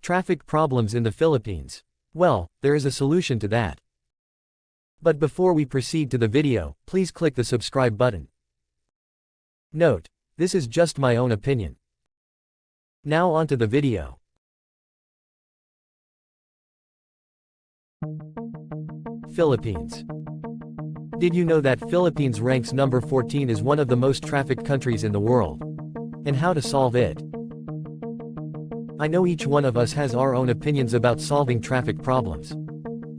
Traffic problems in the Philippines. Well, there is a solution to that. But before we proceed to the video, please click the subscribe button. Note, this is just my own opinion. Now onto the video. Philippines. Did you know that Philippines ranks number 14 as one of the most trafficked countries in the world? And how to solve it? I know each one of us has our own opinions about solving traffic problems.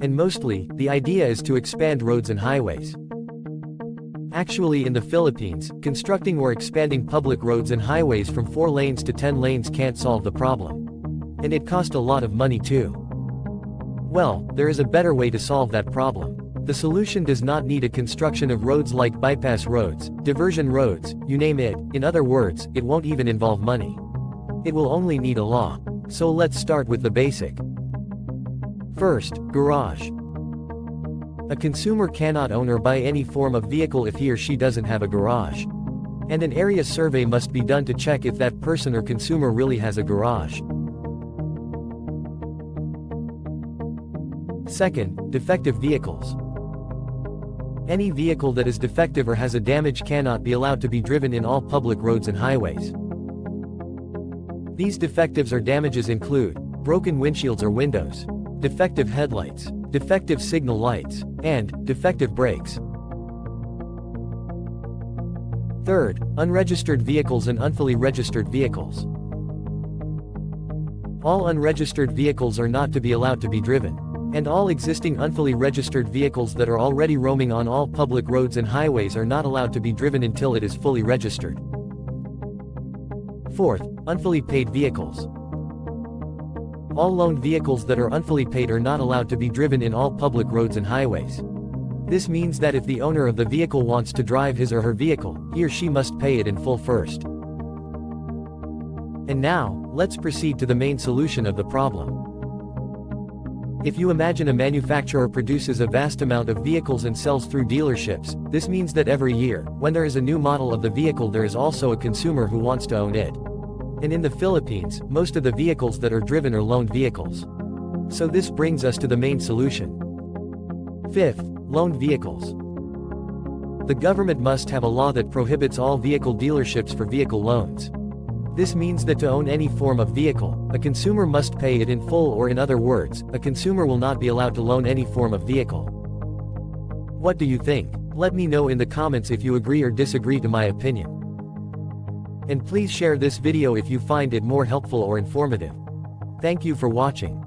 And mostly, the idea is to expand roads and highways. Actually, in the Philippines, constructing or expanding public roads and highways from 4 lanes to 10 lanes can't solve the problem. And it costs a lot of money too. Well, there is a better way to solve that problem. The solution does not need a construction of roads like bypass roads, diversion roads, you name it. In other words, it won't even involve money. It will only need a law. So let's start with the basic. First, garage. A consumer cannot own or buy any form of vehicle if he or she doesn't have a garage. And an area survey must be done to check if that person or consumer really has a garage. Second, defective vehicles. Any vehicle that is defective or has a damage cannot be allowed to be driven in all public roads and highways. These defectives or damages include broken windshields or windows, defective headlights, defective signal lights, and defective brakes. Third, unregistered vehicles and unfully registered vehicles. All unregistered vehicles are not to be allowed to be driven. And all existing unfully registered vehicles that are already roaming on all public roads and highways are not allowed to be driven until it is fully registered. Fourth, unfully paid vehicles. All loaned vehicles that are unfully paid are not allowed to be driven in all public roads and highways. This means that if the owner of the vehicle wants to drive his or her vehicle, he or she must pay it in full first. And now, let's proceed to the main solution of the problem. If you imagine a manufacturer produces a vast amount of vehicles and sells through dealerships, this means that every year, when there is a new model of the vehicle, there is also a consumer who wants to own it. And in the Philippines, most of the vehicles that are driven are loaned vehicles. So this brings us to the main solution. Fifth, loaned vehicles. The government must have a law that prohibits all vehicle dealerships for vehicle loans. This means that to own any form of vehicle, a consumer must pay it in full, or in other words, a consumer will not be allowed to loan any form of vehicle. What do you think? Let me know in the comments if you agree or disagree to my opinion. And please share this video if you find it more helpful or informative. Thank you for watching.